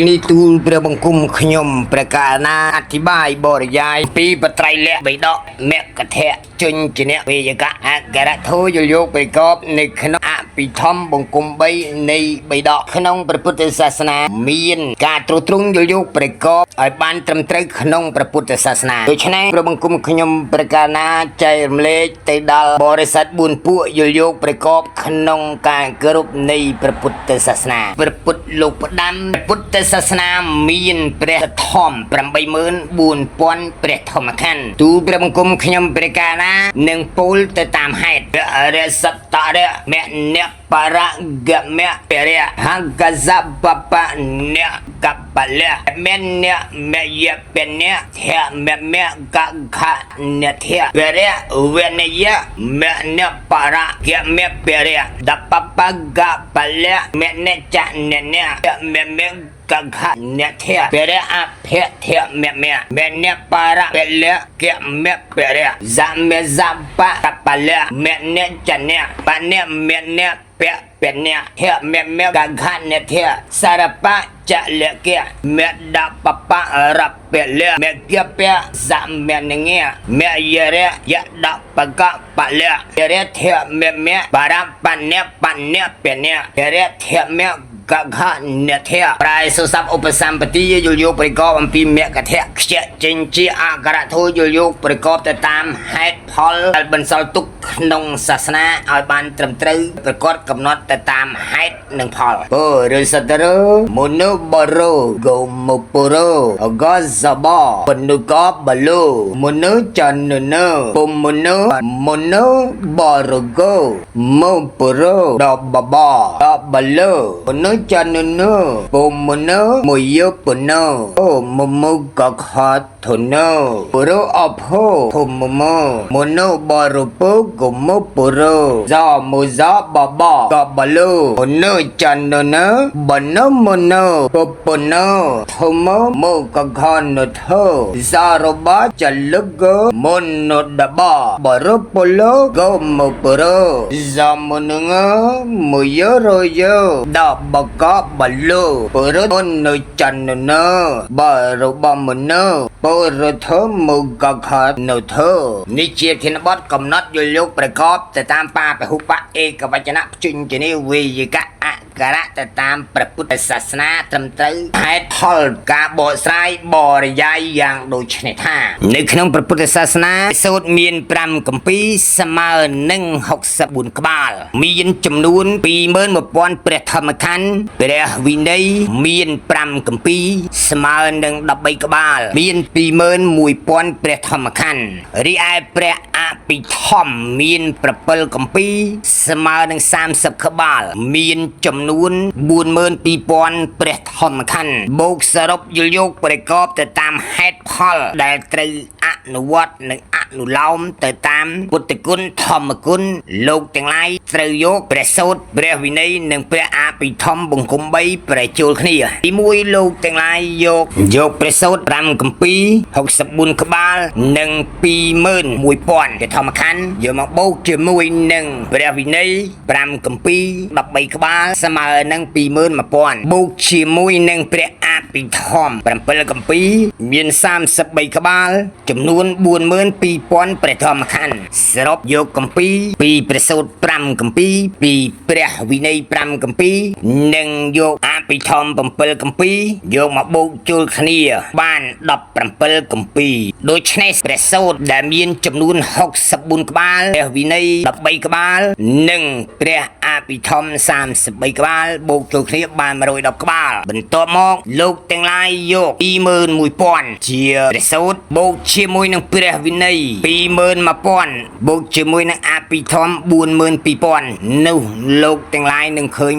នេះទូលព្រះបង្គំខ្ញុំព្រះកាណាអធិប្បាយបរិយាយពីបត្រៃលក្ខបិដកមគ្គធៈជញ្ញនៈវេយកៈអក្សរធោយល់យកប្រកបនៅក្នុងអភិធម្មបង្គំ3នៃបិដកក្នុងព្រះពុទ្ធសាសនាមានការត្រួតត្រងយល់យកប្រកបឲ្យបានត្រឹមត្រូវក្នុងព្រះពុទ្ធសាសនាដូច្នេះព្រះបង្គំខ្ញុំព្រះកាណាចែករំលែកទៅដល់បរិស័ទ4ពួកយល់យកប្រកបក្នុងការគោរពនៃព្រះពុទ្ធសាសនាព្រះពុទ្ធលោកផ្ដាំពុទ្ធសាសនាមានព្រះធម្ម 84000 ព្រះធម្មខណ្ឌទូលព្រះបង្គំខ្ញុំព្រះកាណានឹងពោលទៅតាមហេតុរសតរៈមអ្នកបរកមៈពរៈហង្កសបបនៈកបលៈមេនៈមយបនៈធមមៈកខនៈធពរៈវេនយៈមនៈបរកមៈពរៈដបបកបលៈមេនចនៈមមៈកខនៈធពរៈអភៈធមមៈមេនៈបរៈពលៈកមៈពរៈសមេសបកបលៈមេនចនៈបនៈមេនៈពៈเป็นเนี่ยเทเมเมกังขันเนี่ยเทสารปะจะเลือกเกเมดาปปะรับเปเลือกเมเกเปะสัมเมนเงี้ยเมยเรยะดาปะกะปะเลือกเรเทเมเมปาราปันเนี่ยเป็นเนี่ยเรเทเมกะขะเนี่ยเทปรายสุสัพอุปสัมปติยุโยประกอบอัมพีเมกะเทเจจินจีอากระโทยุโยประกอบแต่ตามเหตุผลบรรเทาทุกข์ក្នុងសាសនាឲ្យបានត្រឹមត្រូវប្រកបកំណត់ទៅតាមហេតុនិងផលពុរិសតរមនុបរោកុមពុរោអកសបពនុកបលុមនុចននពុមនុបរកោមុពុរោដបបបលុមនុចននពុមនុមុយពុណោអូមុមុកខធនោពុរោអភោភុមមមនុបរពុกุมปุโรจอมุจอบอบกบลูมุนจนนบนมุนปุปนทุมมุกขอนโทซารบะจลุกมุนดบอบรุปุโลกมุปุโรจอมุนงมุยโรโยดอบกบลูปุรุมุนจันนบรุบมุนปุรุทมุกขานโทนิเจทินบดกำนัดยุยกประกอบแต่ตามปาปหุปะเอกวัจนะจุนจนิวิยกะอักระแต่ตามพระพุทธศาสนาตรมตรึให้ทอลกาบสายบริยายอย่างโดยชนิดท่าในขนมพระพุทธศาสนาสูตรมีนปรำกัมปีสมา160 กบาลมีนจำนวนปีเมื่อปอนเปรธรรมคันเปรวินัยมีนปรำกัมปีสมา1 กบาลมีนปีเมื่อมวยปอนเปรธรรมคันริไอเปรอภิธรรมมีนประเปิลกัมปีสมา30 กบาลมีนจำนวน40,000 ปีปอนเปรธรรมคันโบกสรุปยุยกประกอบแต่ตามเหตุผลได้ตรึอนุวัตหนึ่งอนุลอมแต่ตามพุทธคุณธรรมคุณโลกทั้งหลายตรึยกประสูตรประวินัยหนึ่งประอภิธรรมบุญคุมใบประจูลขณีที่มวยโลกทั้งหลายยกประสูตรรำกัมปี60 กบาล1 ปีหมื่นมวยปอนแต่ธรรมคันโยมาโบกจะมวย1ประวินัยรำกัมปี13 กบาลสมา1 ปีหมื่นมาปอนโบกจะมวย1ประอภิธรรมประกัมปีมี30 กบาลจำนวน40,000 ปีปอนประธรรมขันธ์สรุปยกกัมปีปีประสูตรกัมปีปีประวินัยกัมปี1ยกอภิธรรมกัมปียกมาบุกจูลคณีบ้านกัมปีโดยใช้ประสูตรได้มีจำนวน64 กบาลประวินัย13 กบาล1ประอภิธรรม30 กบาลบุกจูลคณีบ้าน110 กบาลบรรทมอกลูกแต่งลายยก20,000 ปอนเชียประสูตรบุกเชียมวยนังประวินัย20,000 มาปอนบุกเชียมวยนังอภิธรรม40,000 ปีปอนนู่ลูกแต่งลาย1เคย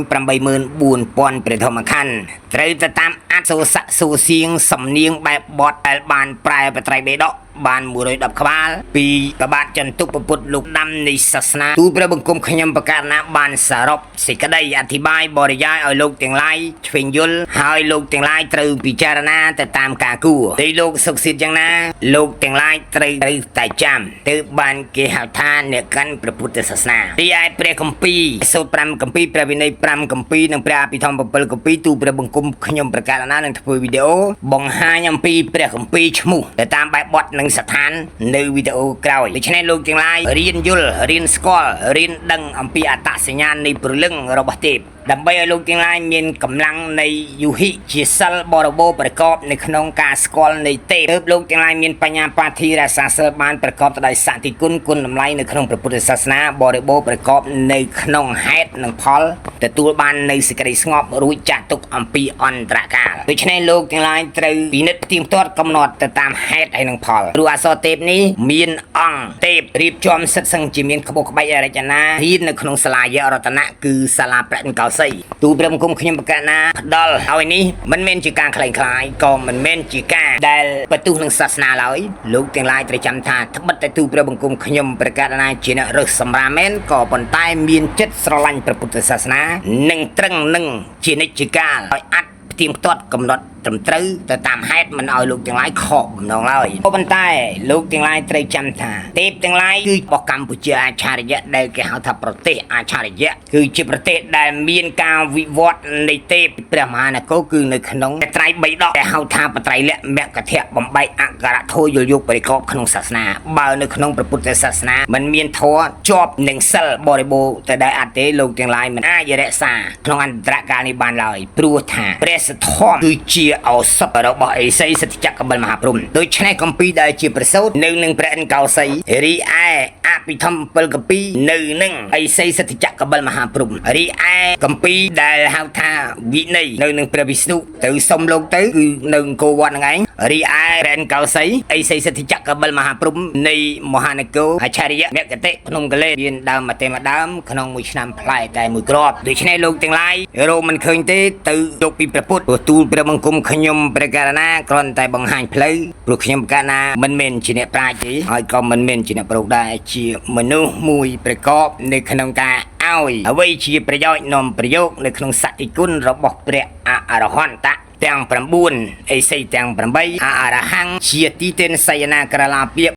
84,000 ปอนประธรรมขันธ์ไตรตามอัศสะสูเสียงสำเนียงแบบบอดบานปลายประไตรเบด បាន110ក្បាលពីប្របាទចន្ទុកពុទ្ធលោកដាំនៃសាសនាទូលព្រះបង្គំខ្ញុំប្រកាសណាបានសរុបសេចក្តីអធិប្បាយបរិយាយឲ្យលោកទាំងឡាយឆ្វេងយល់ហើយលោកទាំងឡាយត្រូវពិចារណាទៅតាមការគួរទីលោកសុខសិទ្ធយ៉ាងណាលោកទាំងឡាយត្រូវតែចាំទើបបានគេហៅថាអ្នកកាន់ព្រះពុទ្ធសាសនាទីឯព្រះគម្ពីរសូត្រ5គម្ពីរព្រះវិន័យ5គម្ពីរនិងព្រះអភិធម្ម7គម្ពីរទូលព្រះបង្គំខ្ញុំប្រកាសណានឹងធ្វើវីដេអូបង្ហាញអំពីព្រះគម្ពីរឈ្មោះទៅតាមបែបបទនិងស្ថាននៅវីដេអូក្រោយដូច្នេះលោកទាំងឡាយរៀនយល់រៀនស្គាល់រៀនដឹងអំពីអត្តសញ្ញាណនៃព្រលឹងរបស់ទេពដើម្បីឲ្យលោកទាំងឡាយមានកម្លាំងនៃយុហិជាសិលបរិបូរណ៍ប្រកបនៅក្នុងការស្គាល់នៃទេពទើបលោកទាំងឡាយមានបញ្ញាបាធីរក្សាសិលបានប្រកបទៅដោយសតិគុណគុណតម្លៃនៅក្នុងព្រះពុទ្ធសាសនាបរិបូរណ៍ប្រកបនៅក្នុងហេតុនិងផលទទួលបាននៅសេចក្តីស្ងប់រួចចាស់ទុកអំពីអន្តរកាលដូច្នេះលោកទាំងឡាយត្រូវពិនិត្យផ្ទៀងផ្ទាត់កំណត់ទៅតាមហេតុហើយនិងផលព្រោះអក្សរទេពនេះមានអង្គទេពរៀបចំសិទ្ធិសឹងជាមានក្បូរក្បាច់រចនារៀននៅក្នុងសាលាយរតនៈគឺសាលាប្រាក់កោសីទូលព្រះបង្គំខ្ញុំប្រកាសណាផ្ដល់ឲ្យនេះមិនមែនជាការខ្លែងខ្លាយក៏មិនមែនជាការដែលបន្ទុះនឹងសាសនាឡើយលោកទាំងឡាយត្រូវចាំថាត្បិតតែទូលព្រះបង្គំខ្ញុំប្រកាសណាជាអ្នករើសសម្រាមែនក៏ប៉ុន្តែមានចិត្តស្រឡាញ់ព្រះពុទ្ធសាសនានិងត្រឹងនឹងជានិច្ចកាលឲ្យអត់ផ្ទៀងផ្ទាត់កំណត់ត្រឹមត្រូវទៅតាមហេតុមិនឲ្យលោកទាំងឡាយខកបំណងឡើយក៏ប៉ុន្តែលោកទាំងឡាយត្រូវចាំថាទេពទាំងឡាយគឺរបស់កម្ពុជាអាចារ្យៈដែលគេហៅថាប្រទេសអាចារ្យៈគឺជាប្រទេសដែលមានការវិវត្តនៃទេពព្រះមហានគរគឺនៅក្នុងត្រៃ3ដកដែលហៅថាបត្រៃលក្ខមគ្គធៈបំបែកអក្សរធម៌យល់យោគបរិកបក្នុងសាសនាបើនៅក្នុងព្រះពុទ្ធសាសនាมันមានធម៌ជាប់នឹងសិលបរិបូរណ៍តែដែលអត់ទេលោកទាំងឡាយមិនអាចរក្សាក្នុងអន្តរកាលនេះបានឡើយព្រោះថាព្រះសទ្ធមគឺជាឱសថរបស់ឥសីសិទ្ធិចក្រកបិលមហាព្រហ្មដូច្នេះគម្ពីរដែលជាប្រសូតនៅនឹងព្រះឥន្ទកោសីរីឯអភិធម្ម7គម្ពីរនៅនឹងឥសីសិទ្ធិចក្រកបិលមហាព្រហ្មរីឯគម្ពីរដែលហៅថាវិន័យនៅនឹងព្រះវិស្ណុទៅសុំលោកទៅគឺនៅអង្គរវត្តហ្នឹងឯងរីឯព្រះឥន្ទកោសីឥសីសិទ្ធិចក្រកបិលមហាព្រហ្មនៃមហានគរអាចារ្យមគ្គតិភ្នំកលេមានដើមមកទេមកដើមក្នុងមួយឆ្នាំផ្លែតែមួយគ្រាប់ដូច្នេះលោកទាំងឡាយរកមិនឃើញទេទៅយកពីព្រះពុទ្ធទូលព្រះបង្គំខ្ញុំព្រះករណាគ្រាន់តែបង្ហាញផ្លូវព្រោះខ្ញុំកាលណាមិនមែនជាអ្នកប្រាជ្ញទេហើយក៏មិនមែនជាអ្នកប្រោកដែរជាមនុស្សមួយប្រកបនៅក្នុងការឲ្យអ្វីជាប្រយោជន៍នាំប្រយោគនៅក្នុងសតិគុណរបស់ព្រះអរហន្តទាំង9ឥសីទាំង8អរហង្គជាទីទិនសយនាក្រឡាពាក